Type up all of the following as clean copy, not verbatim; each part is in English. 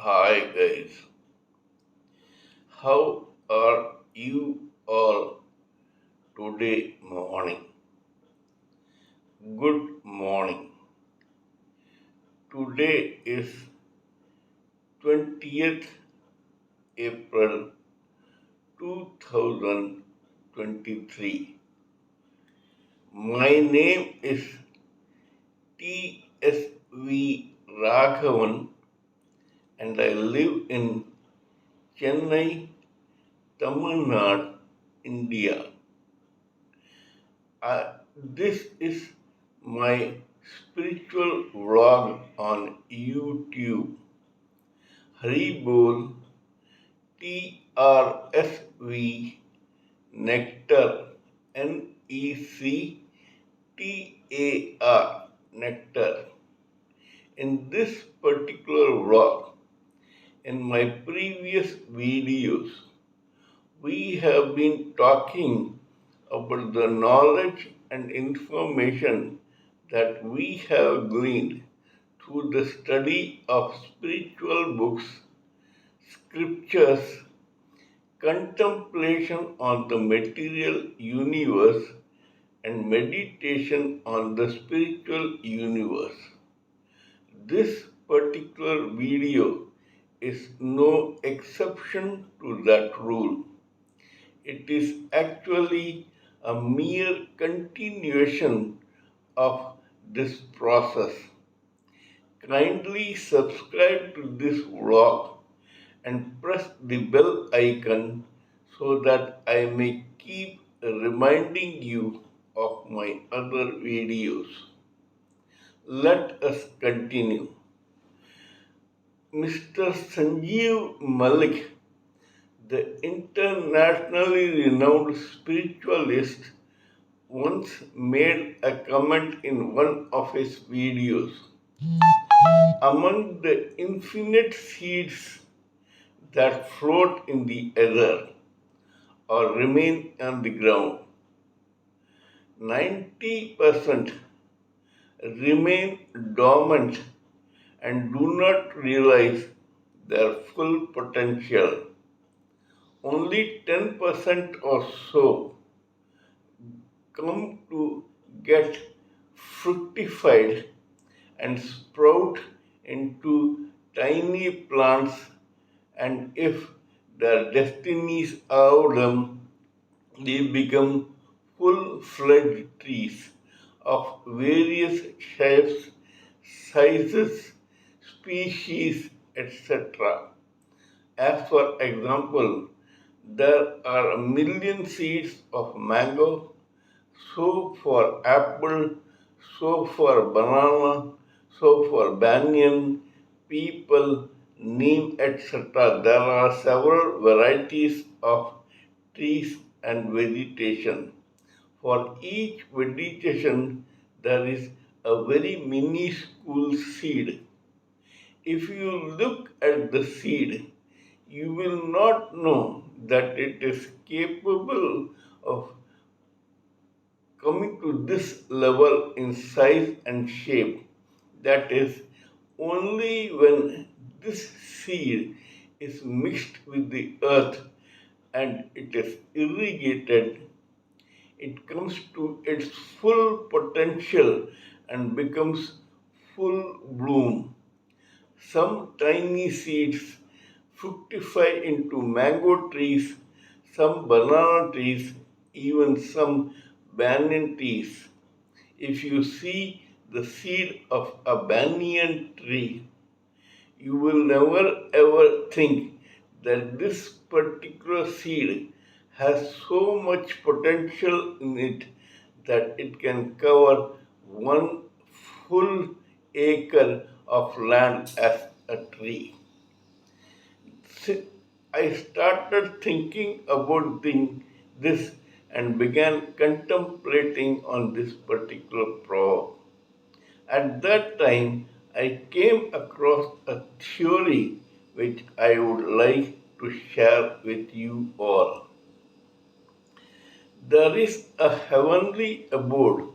Hi guys, how are you all today morning? Good morning. Today is 20th April 2023. My name is TSV Raghavan and I live in Chennai, Tamil Nadu, India. This is my spiritual vlog on YouTube. Haribol TRSV Nectar NECTAR Nectar. In this particular vlog, in my previous videos, we have been talking about the knowledge and information that we have gleaned through the study of spiritual books, scriptures, contemplation on the material universe, and meditation on the spiritual universe. This particular video is no exception to that rule. It is actually a mere continuation of this process. Kindly subscribe to this vlog and press the bell icon so that I may keep reminding you of my other videos. Let us continue. Mr. Sanjeev Malik, the internationally renowned spiritualist, once made a comment in one of his videos. Among the infinite seeds that float in the ether or remain on the ground, 90% remain dormant and do not realize their full potential. Only 10% or so come to get fructified and sprout into tiny plants, and if their destinies allow them, they become full-fledged trees of various shapes, sizes, species, etc. As for example, there are a million seeds of mango, so for apple, so for banana, so for banyan, people, neem, etc. There are several varieties of trees and vegetation. For each vegetation, there is a very minuscule seed. If you look at the seed, you will not know that it is capable of coming to this level in size and shape. That is, only when this seed is mixed with the earth and it is irrigated, it comes to its full potential and becomes full bloom. Some tiny seeds fructify into mango trees, some banana trees, even some banyan trees. If you see the seed of a banyan tree, you will never ever think that this particular seed has so much potential in it that it can cover one full acre of land as a tree. I started thinking about this and began contemplating on this particular proverb. At that time, I came across a theory which I would like to share with you all. There is a heavenly abode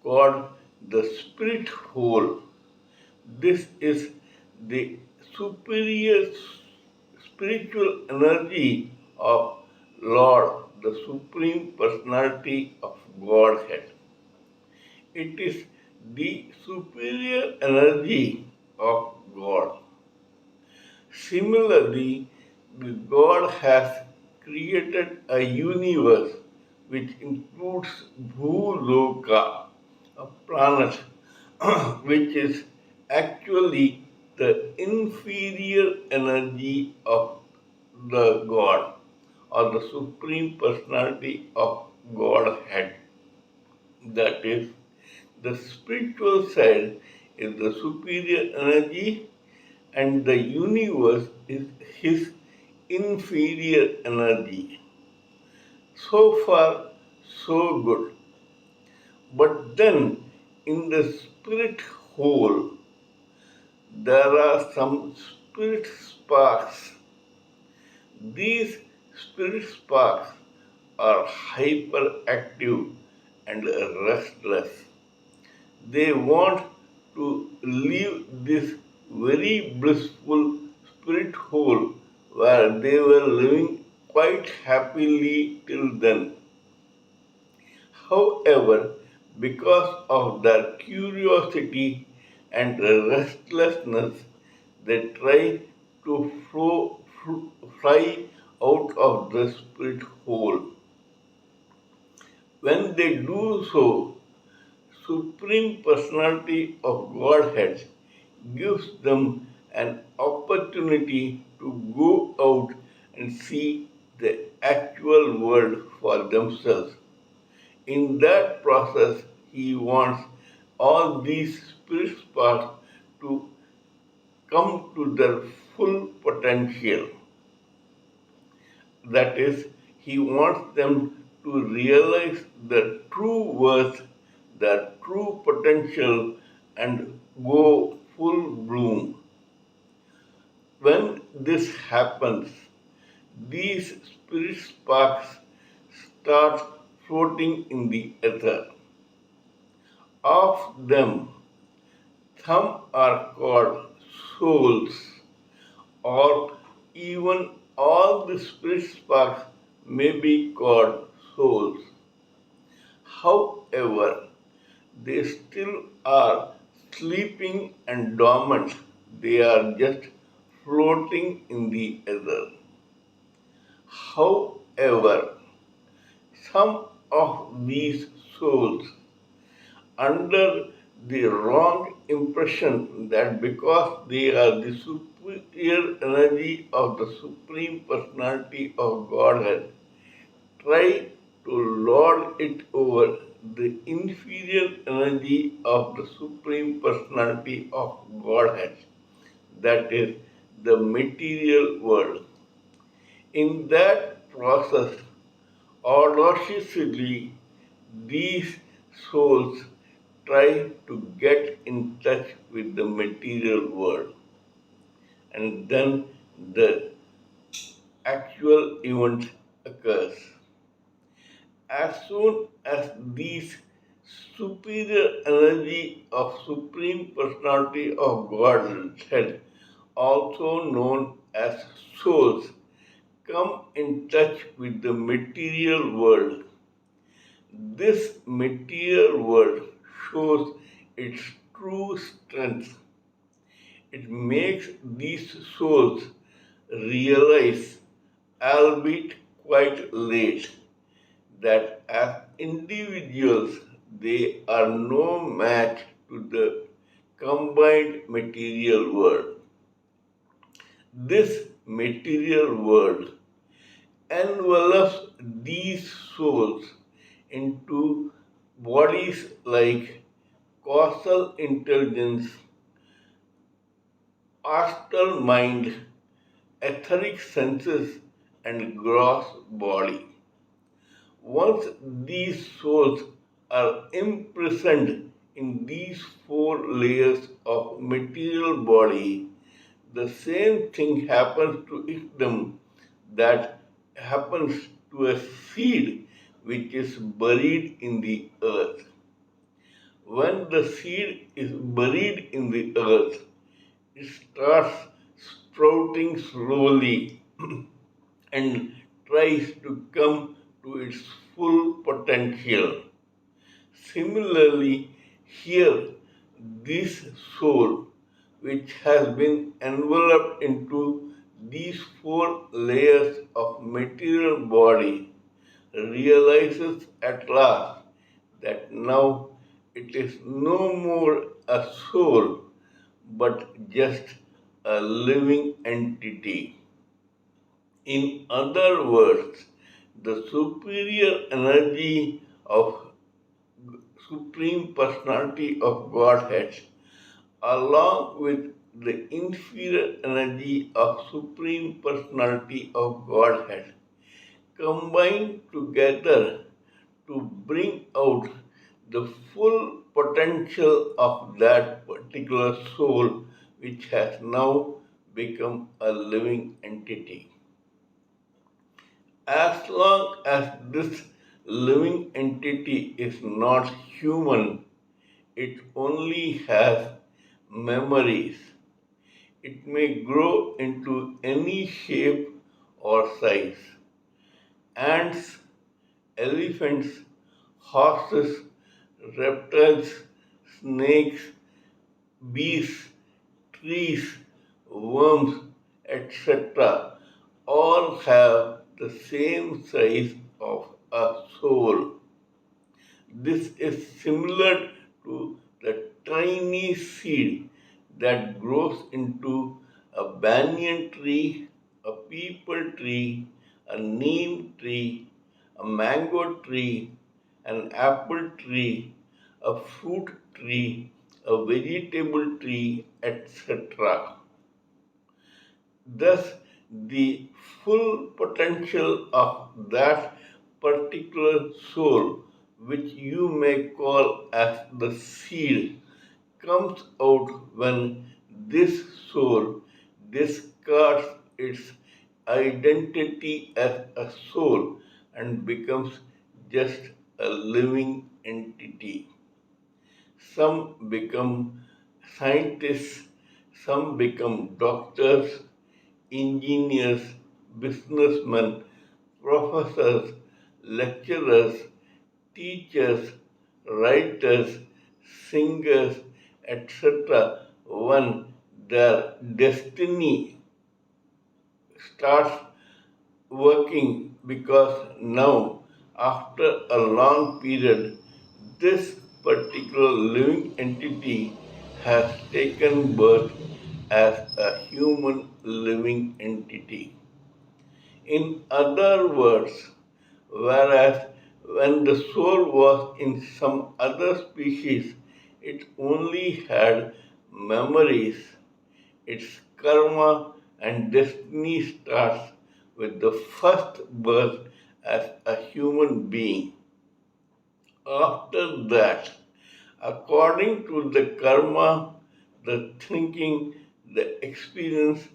called the spirit hole. This is the superior spiritual energy of Lord, the Supreme Personality of Godhead. It is the superior energy of God. Similarly, the God has created a universe which includes Bhuloka, a planet which is actually the inferior energy of the God or the Supreme Personality of Godhead. That is, the spiritual side is the superior energy and the universe is his inferior energy. So far, so good. But then, in the spirit whole, there are some spirit sparks. These spirit sparks are hyperactive and restless. They want to leave this very blissful spirit hole where they were living quite happily till then. However, because of their curiosity and restlessness, they try to fly out of the spirit hole. When they do so, Supreme Personality of Godhead gives them an opportunity to go out and see the actual world for themselves. In that process, he wants all these spirit sparks to come to their full potential. That is, he wants them to realize their true worth, their true potential, and go full bloom. When this happens, these spirit sparks start floating in the ether. Of them, some are called souls, or even all the spirit sparks may be called souls. However, they still are sleeping and dormant. They are just floating in the ether. However, some of these souls, under the wrong impression that because they are the superior energy of the Supreme Personality of Godhead, try to lord it over the inferior energy of the Supreme Personality of Godhead, that is, the material world. In that process, audaciously, these souls try to get in touch with the material world, and then the actual event occurs. As soon as these superior energy of Supreme Personality of Godhead, also known as souls, come in touch with the material world, this material world shows its true strength. It makes these souls realize, albeit quite late, that as individuals they are no match to the combined material world. This material world envelops these souls into bodies like causal intelligence, astral mind, etheric senses, and gross body. Once these souls are imprisoned in these four layers of material body, the same thing happens to them that happens to a seed which is buried in the earth. When the seed is buried in the earth, it starts sprouting slowly and tries to come to its full potential. Similarly, here, this soul, which has been enveloped into these four layers of material body, realizes at last that now it is no more a soul but just a living entity. In other words, the superior energy of Supreme Personality of Godhead, along with the inferior energy of Supreme Personality of Godhead, combine together to bring out the full potential of that particular soul which has now become a living entity. As long as this living entity is not human, it only has memories. It may grow into any shape or size. Ants, elephants, horses, reptiles, snakes, bees, trees, worms, etc. all have the same size of a soul. This is similar to the tiny seed that grows into a banyan tree, a peepal tree, a neem tree, a mango tree, an apple tree, a fruit tree, a vegetable tree, etc. Thus, the full potential of that particular soul, which you may call as the seed, comes out when this soul discards its identity as a soul and becomes just a living entity. Some become scientists, some become doctors, engineers, businessmen, professors, lecturers, teachers, writers, singers, etc. When their destiny starts working because now, after a long period, this particular living entity has taken birth as a human living entity. In other words, whereas when the soul was in some other species, it only had memories. Its karma and destiny starts with the first birth as a human being. After that, according to the karma, the thinking, the experience,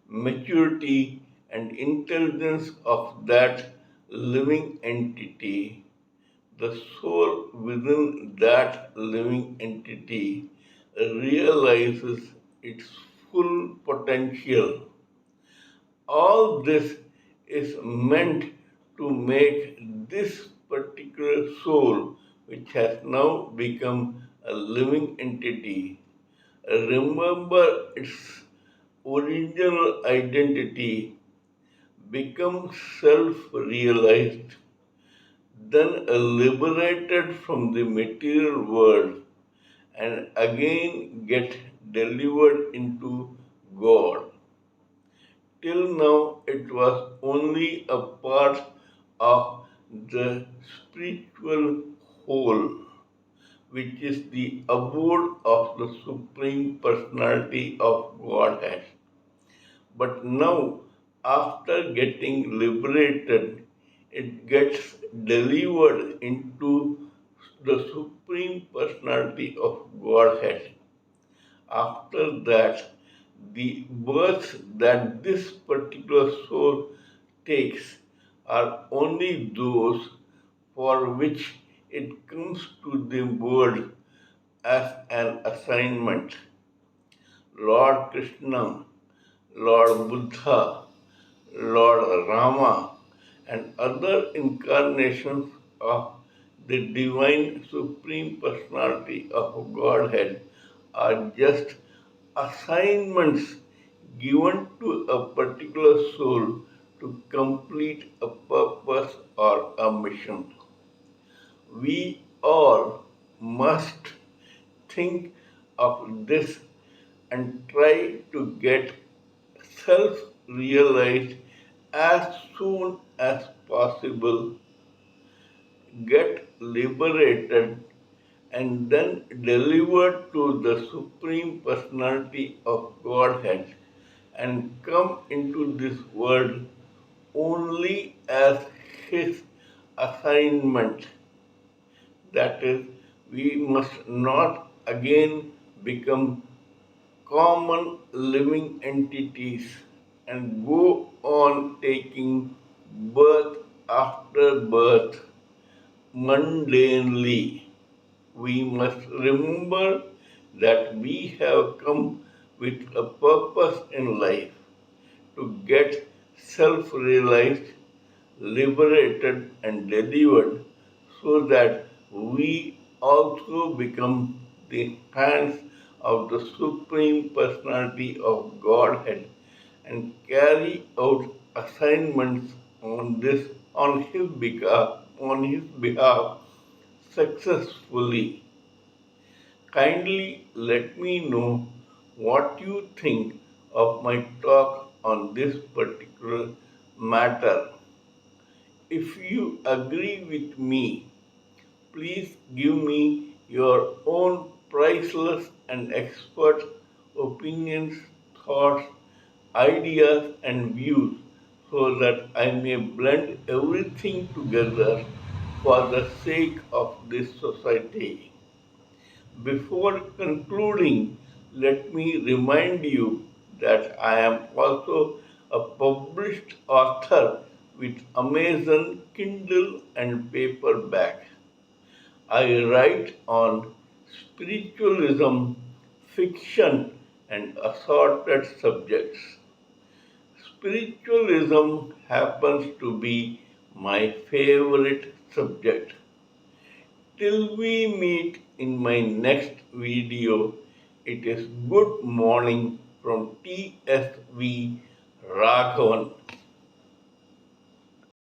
maturity, and intelligence of that living entity, the soul within that living entity realizes its full potential. All this is meant to make this particular soul, which has now become a living entity, remember its original identity, become self realized, then liberated from the material world, and again get delivered into God. Till now, it was only a part of the spiritual whole, which is the abode of the Supreme Personality of Godhead. But now, after getting liberated, it gets delivered into the Supreme Personality of Godhead. After that, the births that this particular soul takes are only those for which it comes to the world as an assignment. Lord Krishna, Lord Buddha, Lord Rama, and other incarnations of the divine supreme personality of Godhead are just assignments given to a particular soul to complete a purpose or a mission. We all must think of this and try to get self realized as soon as possible, get liberated, and then delivered to the Supreme Personality of Godhead and come into this world only as His assignment. That is, we must not again become common living entities and go on taking birth after birth mundanely. We must remember that we have come with a purpose in life to get self realized, liberated, and delivered so that we also become the hands of the Supreme Personality of Godhead and carry out assignments on his behalf successfully. Kindly let me know what you think of my talk on this particular matter. If you agree with me, please give me your own priceless and expert opinions, thoughts, ideas, and views so that I may blend everything together for the sake of this society. Before concluding, let me remind you that I am also a published author with Amazon Kindle and paperback. I write on spiritualism, fiction, and assorted subjects. Spiritualism happens to be my favorite subject. Till we meet in my next video, it is good morning from TSV Raghavan.